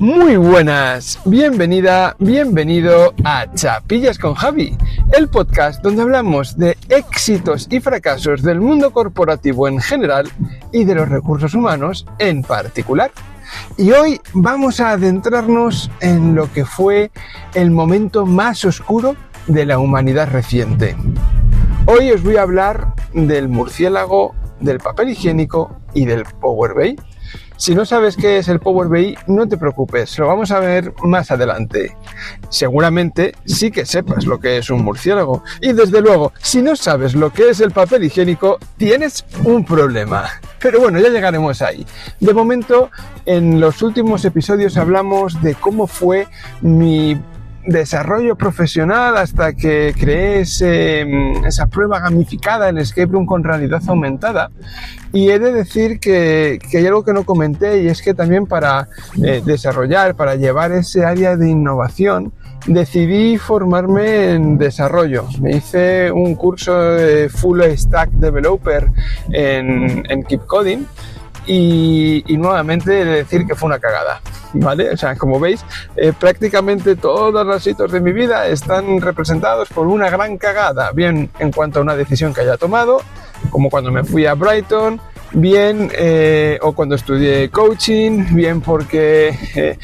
Muy buenas, bienvenida, bienvenido a Chapillas con Javi, el podcast donde hablamos de éxitos y fracasos del mundo corporativo en general y de los recursos humanos en particular. Y hoy vamos a adentrarnos en lo que fue el momento más oscuro de la humanidad reciente. Hoy os voy a hablar del murciélago, del papel higiénico y del Power BI. Si no sabes qué es el Power BI, no te preocupes, lo vamos a ver más adelante. Seguramente sí que sepas lo que es un murciélago. Y desde luego, si no sabes lo que es el papel higiénico, tienes un problema. Pero bueno, ya llegaremos ahí. De momento, en los últimos episodios hablamos de cómo fue mi desarrollo profesional hasta que creé esa prueba gamificada en Escape Room con realidad aumentada. Y he de decir que hay algo que no comenté, y es que también para desarrollar, para llevar ese área de innovación, decidí formarme en desarrollo. Me hice un curso de Full Stack Developer en Keep Coding. Y nuevamente he de decir que fue una cagada, ¿vale? O sea, como veis, prácticamente todos los hitos de mi vida están representados por una gran cagada, bien en cuanto a una decisión que haya tomado, como cuando me fui a Brighton, bien o cuando estudié coaching, bien porque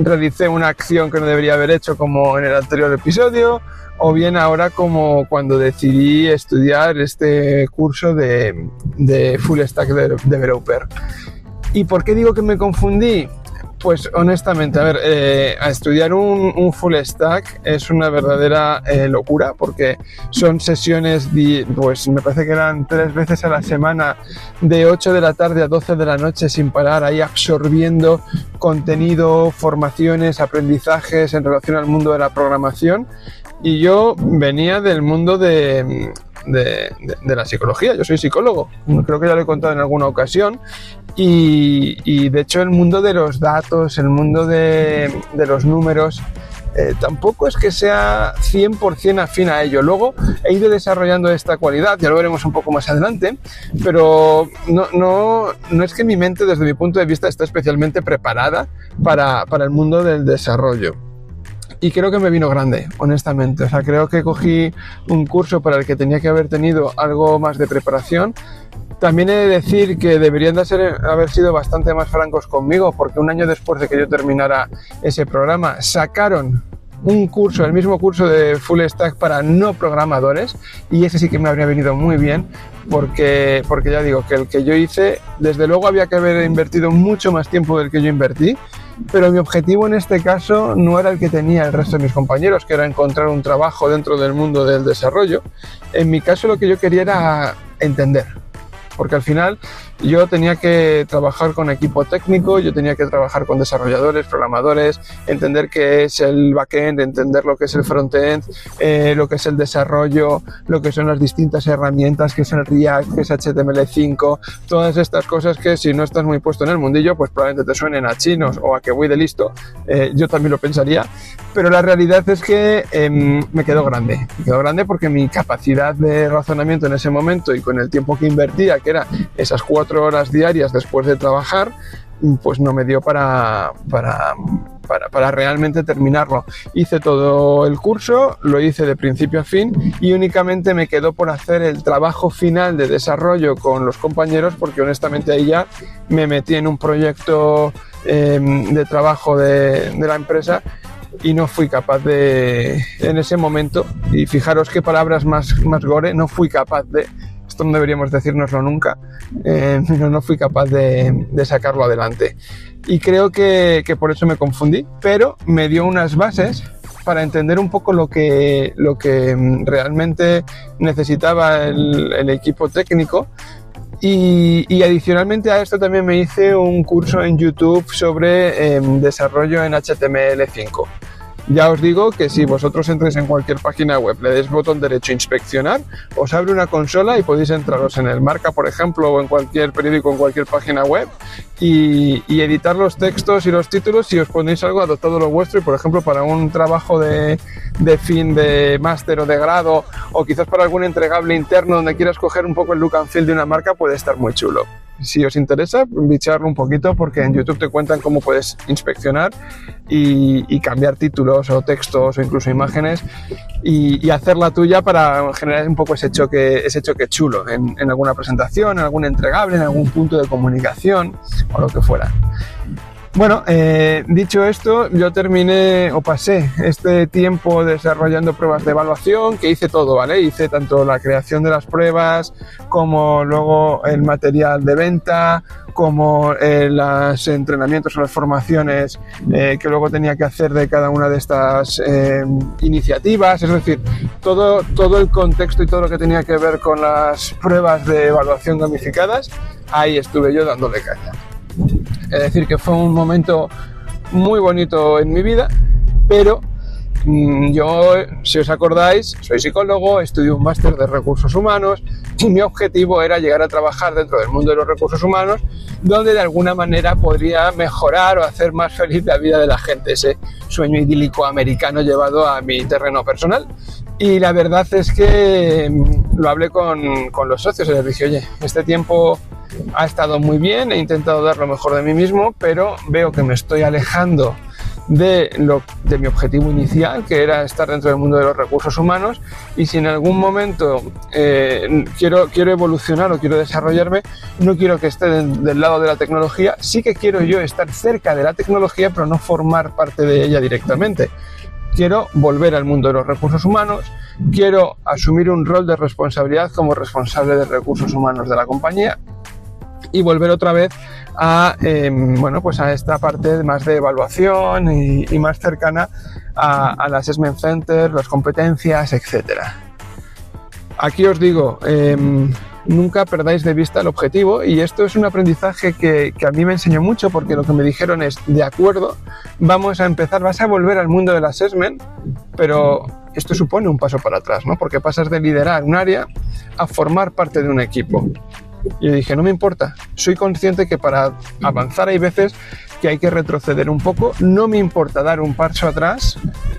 realicé una acción que no debería haber hecho como en el anterior episodio, o bien ahora como cuando decidí estudiar este curso de Full Stack Developer. ¿Y por qué digo que me confundí? Pues honestamente, a estudiar un Full Stack es una verdadera locura, porque son sesiones, pues me parece que eran 3 veces a la semana, de 8 de la tarde a 12 de la noche sin parar, ahí absorbiendo contenido, formaciones, aprendizajes en relación al mundo de la programación. Y yo venía del mundo de la psicología, yo soy psicólogo, creo que ya lo he contado en alguna ocasión, y de hecho el mundo de los datos, el mundo de los números, tampoco es que sea 100% afín a ello. Luego he ido desarrollando esta cualidad, ya lo veremos un poco más adelante, pero no es que mi mente, desde mi punto de vista, esté especialmente preparada para el mundo del desarrollo. Y creo que me vino grande, honestamente. O sea, creo que cogí un curso para el que tenía que haber tenido algo más de preparación. También he de decir que deberían haber sido bastante más francos conmigo, porque un año después de que yo terminara ese programa, sacaron un curso, el mismo curso de Full Stack para no programadores, y ese sí que me habría venido muy bien, porque ya digo que el que yo hice, desde luego había que haber invertido mucho más tiempo del que yo invertí, pero mi objetivo en este caso no era el que tenía el resto de mis compañeros, que era encontrar un trabajo dentro del mundo del desarrollo. En mi caso lo que yo quería era entender, porque al final yo tenía que trabajar con equipo técnico, yo tenía que trabajar con desarrolladores, programadores, entender qué es el backend, entender lo que es el frontend, lo que es el desarrollo, lo que son las distintas herramientas, que es el React, que es HTML5, todas estas cosas que si no estás muy puesto en el mundillo, pues probablemente te suenen a chinos o a que voy de listo. Yo también lo pensaría, pero la realidad es que me quedó grande porque mi capacidad de razonamiento en ese momento y con el tiempo que invertía, que era esas 4 horas diarias después de trabajar, pues no me dio para realmente terminarlo. Hice todo el curso, lo hice de principio a fin, y únicamente me quedó por hacer el trabajo final de desarrollo con los compañeros, porque honestamente ahí ya me metí en un proyecto de trabajo de la empresa y no fui capaz en ese momento, y fijaros qué palabras más gore, no fui capaz de, esto no deberíamos decírnoslo nunca, no fui capaz de sacarlo adelante. Y creo que por eso me confundí, pero me dio unas bases para entender un poco lo que realmente necesitaba el equipo técnico. Y adicionalmente a esto también me hice un curso en YouTube sobre desarrollo en HTML5. Ya os digo que si vosotros entréis en cualquier página web, le deis botón derecho inspeccionar, os abre una consola y podéis entraros en el Marca, por ejemplo, o en cualquier periódico, en cualquier página web, y editar los textos y los títulos si os ponéis algo adoptado lo vuestro, y por ejemplo para un trabajo de fin de máster o de grado, o quizás para algún entregable interno donde quieras coger un poco el look and feel de una marca, puede estar muy chulo. Si os interesa, bicharlo un poquito, porque en YouTube te cuentan cómo puedes inspeccionar y cambiar títulos o textos o incluso imágenes y hacer la tuya para generar un poco ese choque chulo en alguna presentación, en algún entregable, en algún punto de comunicación o lo que fuera. Bueno, dicho esto, yo pasé este tiempo desarrollando pruebas de evaluación, que hice todo, ¿vale? Hice tanto la creación de las pruebas, como luego el material de venta, como los entrenamientos o las formaciones que luego tenía que hacer de cada una de estas iniciativas. Es decir, todo el contexto y todo lo que tenía que ver con las pruebas de evaluación gamificadas, ahí estuve yo dándole caña. Es decir, que fue un momento muy bonito en mi vida, pero yo, si os acordáis, soy psicólogo, estudio un máster de recursos humanos y mi objetivo era llegar a trabajar dentro del mundo de los recursos humanos, donde de alguna manera podría mejorar o hacer más feliz la vida de la gente, ese sueño idílico americano llevado a mi terreno personal. Y la verdad es que lo hablé con los socios y les dije, oye, este tiempo ha estado muy bien, he intentado dar lo mejor de mí mismo, pero veo que me estoy alejando de mi objetivo inicial, que era estar dentro del mundo de los recursos humanos, y si en algún momento quiero evolucionar o quiero desarrollarme, no quiero que esté del lado de la tecnología. Sí que quiero yo estar cerca de la tecnología, pero no formar parte de ella directamente. Quiero volver al mundo de los recursos humanos, quiero asumir un rol de responsabilidad como responsable de recursos humanos de la compañía y volver otra vez a esta parte más de evaluación y más cercana al Assessment Center, las competencias, etcétera. Aquí os digo, nunca perdáis de vista el objetivo, y esto es un aprendizaje que a mí me enseñó mucho, porque lo que me dijeron es, de acuerdo, vas a volver al mundo del assessment, pero esto supone un paso para atrás, ¿no? Porque pasas de liderar un área a formar parte de un equipo. Y yo dije, no me importa, soy consciente que para avanzar hay veces que hay que retroceder un poco, no me importa dar un paso atrás,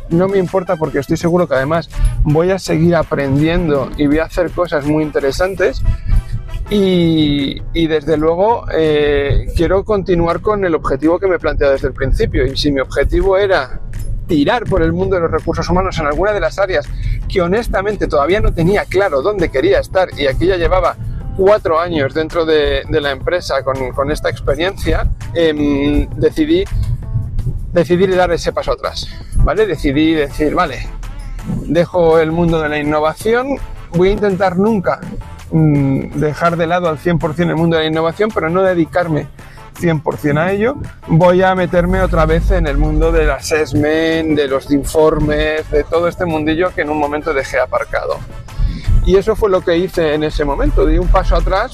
no me importa, porque estoy seguro que además voy a seguir aprendiendo y voy a hacer cosas muy interesantes y desde luego quiero continuar con el objetivo que me he planteado desde el principio. Y si mi objetivo era tirar por el mundo de los recursos humanos en alguna de las áreas que honestamente todavía no tenía claro dónde quería estar, y aquí ya llevaba 4 años dentro de la empresa con esta experiencia, decidí dar ese paso atrás, ¿vale? Decidí decir, vale, dejo el mundo de la innovación, voy a intentar nunca dejar de lado al 100% el mundo de la innovación, pero no dedicarme 100% a ello. Voy a meterme otra vez en el mundo del assessment, de los informes, de todo este mundillo que en un momento dejé aparcado. Y eso fue lo que hice en ese momento, di un paso atrás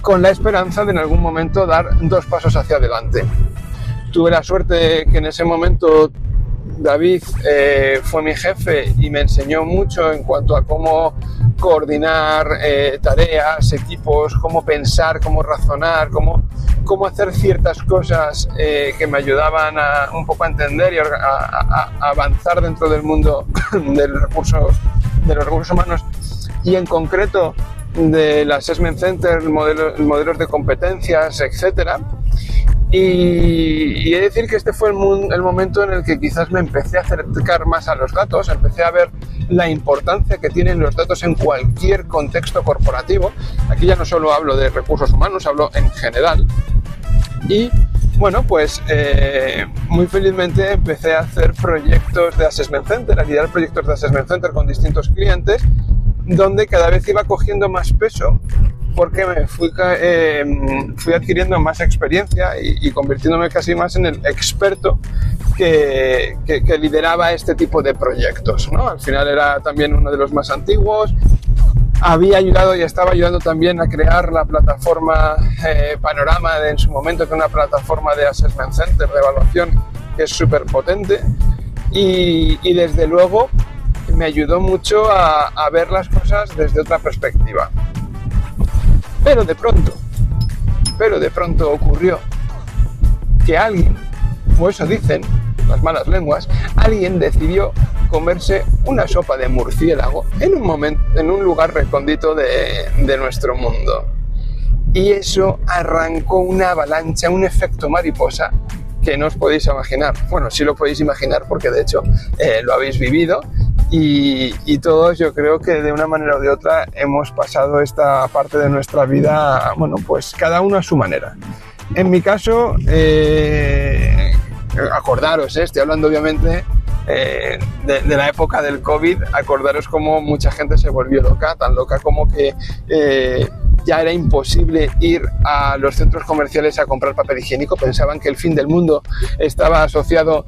con la esperanza de en algún momento dar 2 pasos hacia adelante. Tuve la suerte que en ese momento David fue mi jefe y me enseñó mucho en cuanto a cómo coordinar tareas, equipos, cómo pensar, cómo razonar, cómo hacer ciertas cosas que me ayudaban un poco a entender y a avanzar dentro del mundo de los recursos humanos, y en concreto del Assessment Center, modelos de competencias, etcétera. Y he de decir que este fue el momento en el que quizás me empecé a acercar más a los datos, empecé a ver la importancia que tienen los datos en cualquier contexto corporativo. Aquí ya no solo hablo de recursos humanos, hablo en general. Y bueno, pues muy felizmente empecé a hacer proyectos de Assessment Center, a liderar proyectos de Assessment Center con distintos clientes, donde cada vez iba cogiendo más peso, porque me fui adquiriendo más experiencia y convirtiéndome casi más en el experto que lideraba este tipo de proyectos, ¿no? Al final era también uno de los más antiguos. Había ayudado y estaba ayudando también a crear la plataforma Panorama en su momento, que es una plataforma de Assessment Center, de evaluación, que es súper potente, y desde luego me ayudó mucho a ver las cosas desde otra perspectiva. Pero de pronto ocurrió que alguien, o eso dicen las malas lenguas, alguien decidió comerse una sopa de murciélago en un lugar recóndito de nuestro mundo. y eso arrancó una avalancha, un efecto mariposa que no os podéis imaginar. Bueno, sí lo podéis imaginar porque de hecho lo habéis vivido y todos yo creo que de una manera o de otra hemos pasado esta parte de nuestra vida, bueno, pues cada uno a su manera. En mi caso, acordaros, estoy hablando obviamente de la época del COVID, acordaros cómo mucha gente se volvió loca, tan loca como que ya era imposible ir a los centros comerciales a comprar papel higiénico. Pensaban que el fin del mundo estaba asociado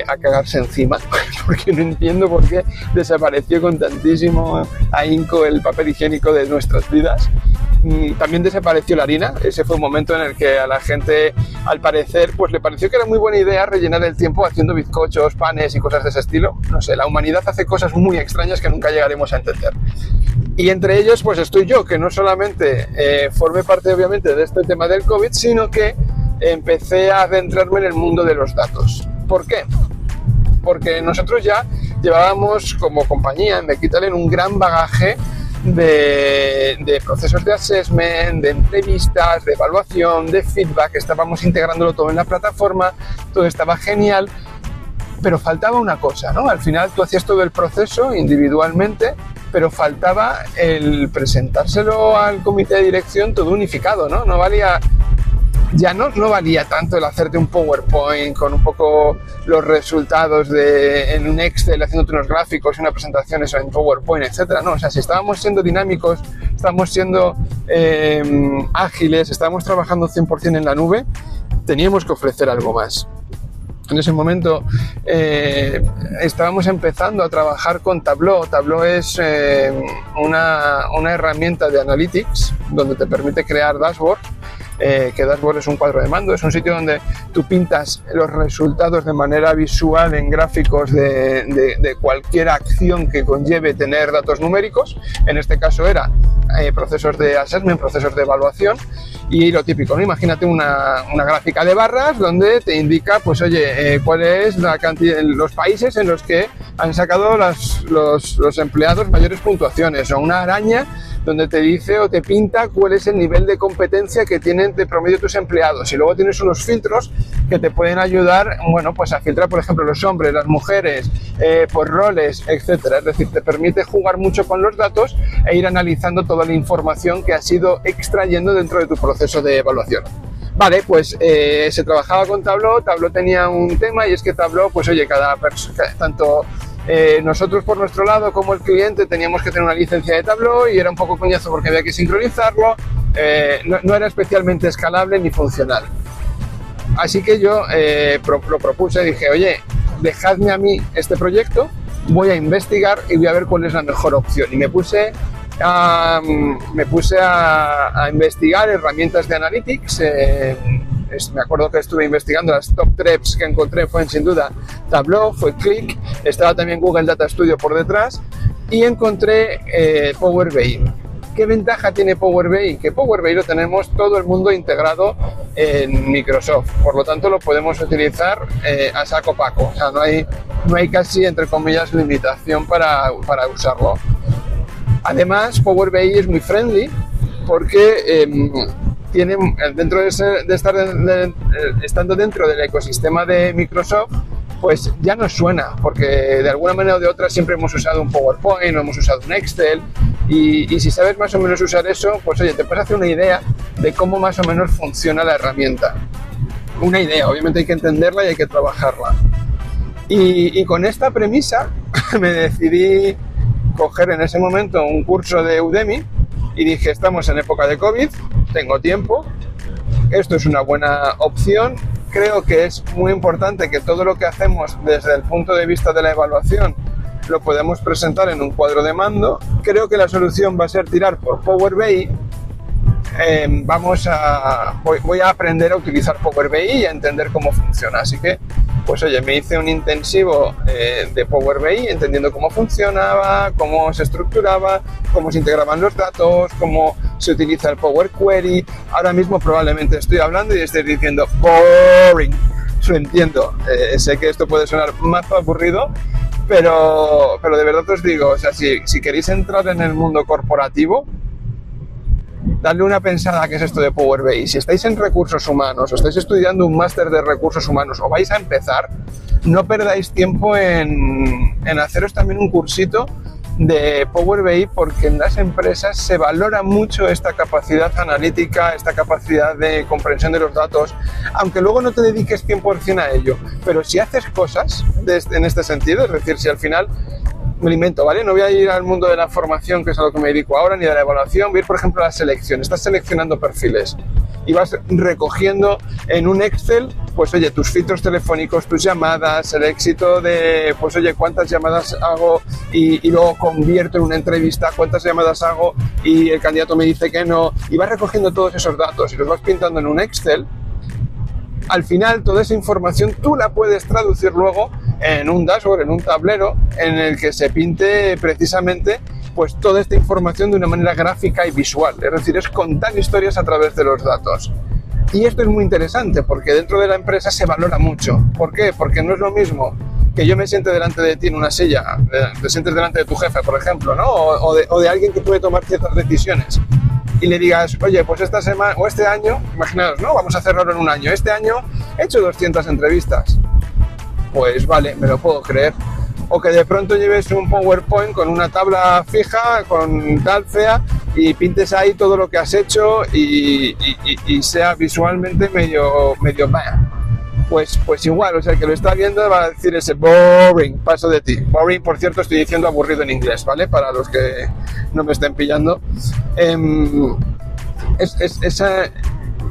a cagarse encima, porque no entiendo por qué desapareció con tantísimo ahínco el papel higiénico de nuestras vidas. También desapareció la harina. Ese fue un momento en el que a la gente, al parecer, pues le pareció que era muy buena idea rellenar el tiempo haciendo bizcochos, panes y cosas de ese estilo. No sé, la humanidad hace cosas muy extrañas que nunca llegaremos a entender. Y entre ellos, pues estoy yo, que no solamente formé parte, obviamente, de este tema del COVID, sino que empecé a adentrarme en el mundo de los datos. ¿Por qué? Porque nosotros ya llevábamos, como compañía en Mekitalen, un gran bagaje de procesos de assessment, de entrevistas, de evaluación, de feedback. Estábamos integrándolo todo en la plataforma, todo estaba genial, pero faltaba una cosa, ¿no? Al final tú hacías todo el proceso individualmente, pero faltaba el presentárselo al comité de dirección todo unificado, ¿no? No valía tanto el hacerte un PowerPoint con un poco los resultados en un Excel, haciéndote unos gráficos y una presentación eso en PowerPoint, etcétera. No, o sea, si estábamos siendo dinámicos, estábamos siendo ágiles, estábamos trabajando 100% en la nube, teníamos que ofrecer algo más. En ese momento estábamos empezando a trabajar con Tableau. Tableau es una herramienta de analytics donde te permite crear dashboards. Que Dashboard es un cuadro de mando, es un sitio donde tú pintas los resultados de manera visual en gráficos de cualquier acción que conlleve tener datos numéricos. En este caso era procesos de assessment, procesos de evaluación, y lo típico, ¿no? Imagínate una gráfica de barras donde te indica, pues oye, cuál es la cantidad, los países en los que han sacado los empleados mayores puntuaciones, o una araña donde te dice o te pinta cuál es el nivel de competencia que tienen de promedio tus empleados, y luego tienes unos filtros que te pueden ayudar, bueno, pues a filtrar, por ejemplo, los hombres, las mujeres, por roles, etcétera. Es decir, te permite jugar mucho con los datos e ir analizando toda la información que has ido extrayendo dentro de tu proceso de evaluación. Vale, pues se trabajaba con Tableau. Tableau tenía un tema, y es que Tableau, pues oye, tanto nosotros por nuestro lado como el cliente teníamos que tener una licencia de Tableau, y era un poco coñazo porque había que sincronizarlo, no era especialmente escalable ni funcional. Así que yo lo propuse, dije, oye, dejadme a mí este proyecto, voy a investigar y voy a ver cuál es la mejor opción. Y me puse a investigar herramientas de analytics. Me acuerdo que estuve investigando las top 3 que encontré, fue sin duda Tableau, fue Qlik, estaba también Google Data Studio por detrás, y encontré Power BI. ¿Qué ventaja tiene Power BI? Que Power BI lo tenemos todo el mundo integrado en Microsoft, por lo tanto lo podemos utilizar a saco paco, o sea, no hay casi, entre comillas, limitación para usarlo. Además, Power BI es muy friendly porque tiene, dentro estando dentro del ecosistema de Microsoft, pues ya nos suena, porque de alguna manera o de otra siempre hemos usado un PowerPoint o hemos usado un Excel, y si sabes más o menos usar eso, pues oye, te puedes hacer una idea de cómo más o menos funciona la herramienta. Una idea, obviamente hay que entenderla y hay que trabajarla. Y con esta premisa me decidí coger en ese momento un curso de Udemy, y dije, estamos en época de COVID, tengo tiempo, esto es una buena opción. Creo que es muy importante que todo lo que hacemos desde el punto de vista de la evaluación lo podemos presentar en un cuadro de mando. Creo que la solución va a ser tirar por Power BI. Voy a aprender a utilizar Power BI y a entender cómo funciona. Así que, pues oye, me hice un intensivo de Power BI, entendiendo cómo funcionaba, cómo se estructuraba, cómo se integraban los datos, cómo se utiliza el Power Query. Ahora mismo probablemente estoy hablando y estoy diciendo boring. Lo entiendo. Sé que esto puede sonar más aburrido, pero de verdad os digo, o sea, si queréis entrar en el mundo corporativo, darle una pensada a qué es esto de Power BI. Si estáis en recursos humanos o estáis estudiando un máster de recursos humanos o vais a empezar, no perdáis tiempo en haceros también un cursito de Power BI, porque en las empresas se valora mucho esta capacidad analítica, esta capacidad de comprensión de los datos, aunque luego no te dediques 100% a ello. Pero si haces cosas en este sentido, es decir, si al final, me lo invento, ¿vale? No voy a ir al mundo de la formación, que es a lo que me dedico ahora, ni de la evaluación, voy a ir, por ejemplo, a la selección. Estás seleccionando perfiles y vas recogiendo en un Excel, pues oye, tus filtros telefónicos, tus llamadas, el éxito de, pues oye, cuántas llamadas hago y luego convierto en una entrevista, cuántas llamadas hago y el candidato me dice que no, y vas recogiendo todos esos datos y los vas pintando en un Excel. Al final, toda esa información tú la puedes traducir luego en un dashboard, en un tablero, en el que se pinte precisamente pues toda esta información de una manera gráfica y visual. Es decir, es contar historias a través de los datos. Y esto es muy interesante porque dentro de la empresa se valora mucho. ¿Por qué? Porque no es lo mismo que yo me siente delante de ti en una silla, te sientes delante de tu jefe, por ejemplo, ¿no? O de alguien que puede tomar ciertas decisiones, y le digas, oye, pues esta semana o este año, imaginaos, ¿no? Vamos a cerrarlo en un año. Este año he hecho 200 entrevistas. Pues vale, me lo puedo creer. O que de pronto lleves un PowerPoint con una tabla fija, con tal fea, y pintes ahí todo lo que has hecho y sea visualmente medio pues igual, o sea, el que lo está viendo va a decir ese boring, paso de ti. Boring, por cierto, estoy diciendo aburrido en inglés, ¿vale? Para los que no me estén pillando.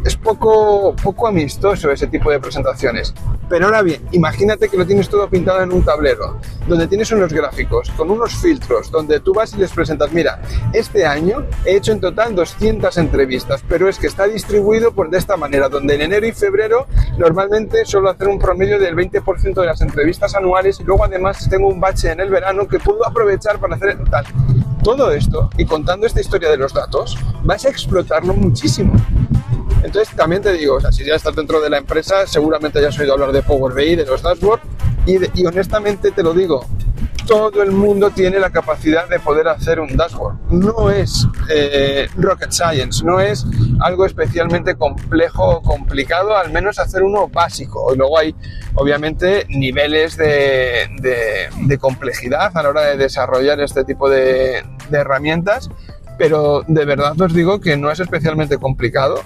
Es poco amistoso ese tipo de presentaciones. Pero ahora bien, imagínate que lo tienes todo pintado en un tablero, donde tienes unos gráficos, con unos filtros, donde tú vas y les presentas, mira, este año he hecho en total 200 entrevistas, pero es que está distribuido de esta manera, donde en enero y febrero normalmente suelo hacer un promedio del 20% de las entrevistas anuales y luego además tengo un bache en el verano que puedo aprovechar para hacer tal. Todo esto, y contando esta historia de los datos, vas a explotarlo muchísimo. Entonces también te digo, o sea, si ya estás dentro de la empresa, seguramente ya has oído hablar de Power BI, de los dashboards, y honestamente te lo digo, todo el mundo tiene la capacidad de poder hacer un dashboard. No es rocket science, no es algo especialmente complejo o complicado, al menos hacer uno básico. Y luego hay, obviamente, niveles de complejidad a la hora de desarrollar este tipo de herramientas, pero de verdad os digo que no es especialmente complicado.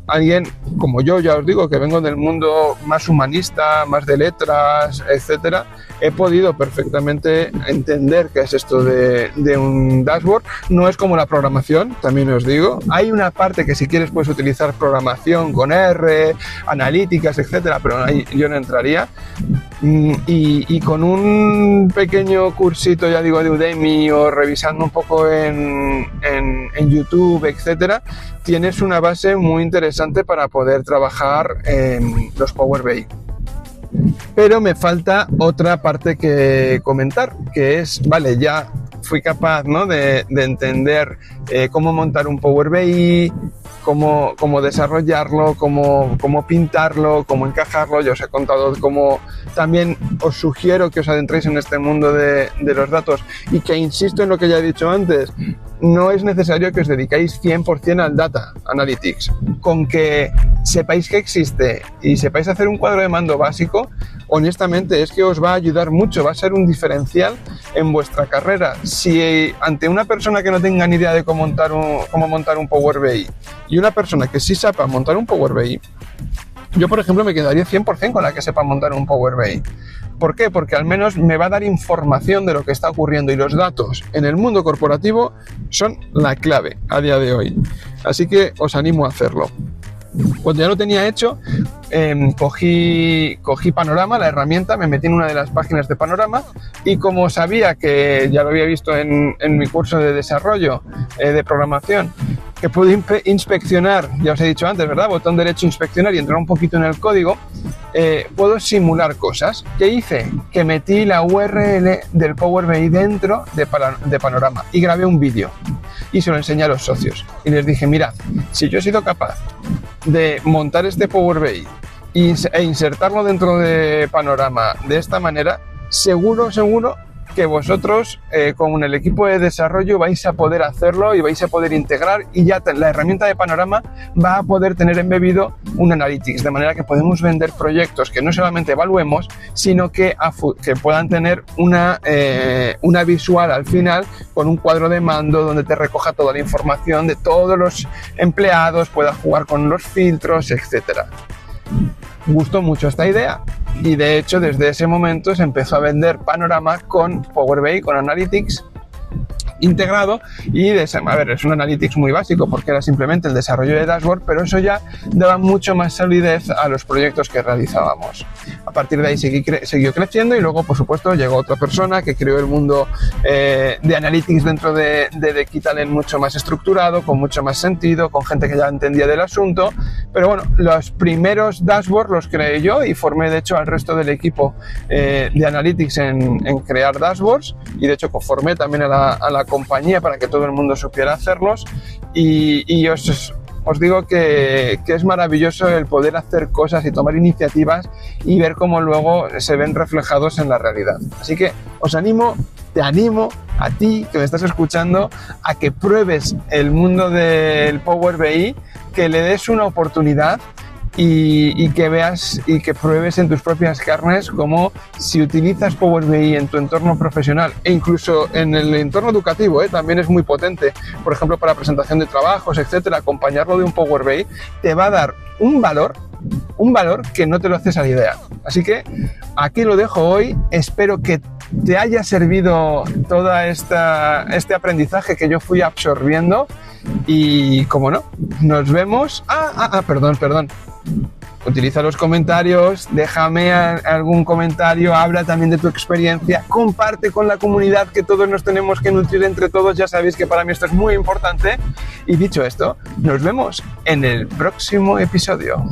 Alguien como yo, ya os digo, que vengo del mundo más humanista, más de letras, etcétera, he podido perfectamente entender qué es esto de un dashboard. No es como la programación, también os digo. Hay una parte que si quieres puedes utilizar programación con R, analíticas, etcétera, pero ahí yo no entraría. Y con un pequeño cursito, ya digo, de Udemy o revisando un poco en YouTube, etcétera, tienes una base muy interesante para poder trabajar en los Power BI. Pero me falta otra parte que comentar, que es, vale, ya fui capaz, ¿no?, de entender cómo montar un Power BI, cómo desarrollarlo, cómo pintarlo, cómo encajarlo. Yo os he contado cómo también os sugiero que os adentréis en este mundo de los datos y que insisto en lo que ya he dicho antes, no es necesario que os dedicáis 100% al Data Analytics. Con que sepáis que existe y sepáis hacer un cuadro de mando básico, honestamente es que os va a ayudar mucho, va a ser un diferencial en vuestra carrera. Si ante una persona que no tenga ni idea de cómo montar un Power BI y una persona que sí sepa montar un Power BI, yo, por ejemplo, me quedaría 100% con la que sepa montar un Power BI. ¿Por qué? Porque al menos me va a dar información de lo que está ocurriendo y los datos en el mundo corporativo son la clave a día de hoy. Así que os animo a hacerlo. Cuando ya lo tenía hecho, cogí Panorama, la herramienta, me metí en una de las páginas de Panorama y como sabía que ya lo había visto en mi curso de desarrollo de programación, que pude inspeccionar, ya os he dicho antes, ¿verdad? Botón derecho, inspeccionar y entrar un poquito en el código, puedo simular cosas. ¿Qué hice? Que metí la URL del Power BI dentro de Panorama y grabé un vídeo y se lo enseñé a los socios y les dije, mirad, si yo he sido capaz de montar este Power BI e insertarlo dentro de Panorama de esta manera, seguro que vosotros con el equipo de desarrollo vais a poder hacerlo y vais a poder integrar, y ya la herramienta de Panorama va a poder tener embebido un Analytics, de manera que podemos vender proyectos que no solamente evaluemos, sino que puedan tener una visual al final con un cuadro de mando donde te recoja toda la información de todos los empleados, pueda jugar con los filtros, etcétera. Gustó mucho esta idea y de hecho desde ese momento se empezó a vender Panorama con Power BI, con Analytics integrado, y es un Analytics muy básico porque era simplemente el desarrollo de dashboard, pero eso ya daba mucho más solidez a los proyectos que realizábamos. A partir de ahí siguió creciendo y luego, por supuesto, llegó otra persona que creó el mundo de Analytics dentro de Digitalent mucho más estructurado, con mucho más sentido, con gente que ya entendía del asunto. Pero bueno, los primeros dashboards los creé yo y formé de hecho al resto del equipo de Analytics en crear dashboards, y de hecho formé también a la compañía para que todo el mundo supiera hacerlos, y os digo que es maravilloso el poder hacer cosas y tomar iniciativas y ver cómo luego se ven reflejados en la realidad. Así que te animo a ti que me estás escuchando a que pruebes el mundo del Power BI, que le des una oportunidad y que veas y que pruebes en tus propias carnes cómo, si utilizas Power BI en tu entorno profesional e incluso en el entorno educativo, también es muy potente, por ejemplo para presentación de trabajos, etcétera, acompañarlo de un Power BI te va a dar un valor que no te lo haces a la idea. Así que aquí lo dejo hoy. Espero que te haya servido todo este aprendizaje que yo fui absorbiendo, y como no, nos vemos. Perdón. Utiliza los comentarios, déjame algún comentario, habla también de tu experiencia, comparte con la comunidad, que todos nos tenemos que nutrir entre todos. Ya sabéis que para mí esto es muy importante. Y dicho esto, nos vemos en el próximo episodio.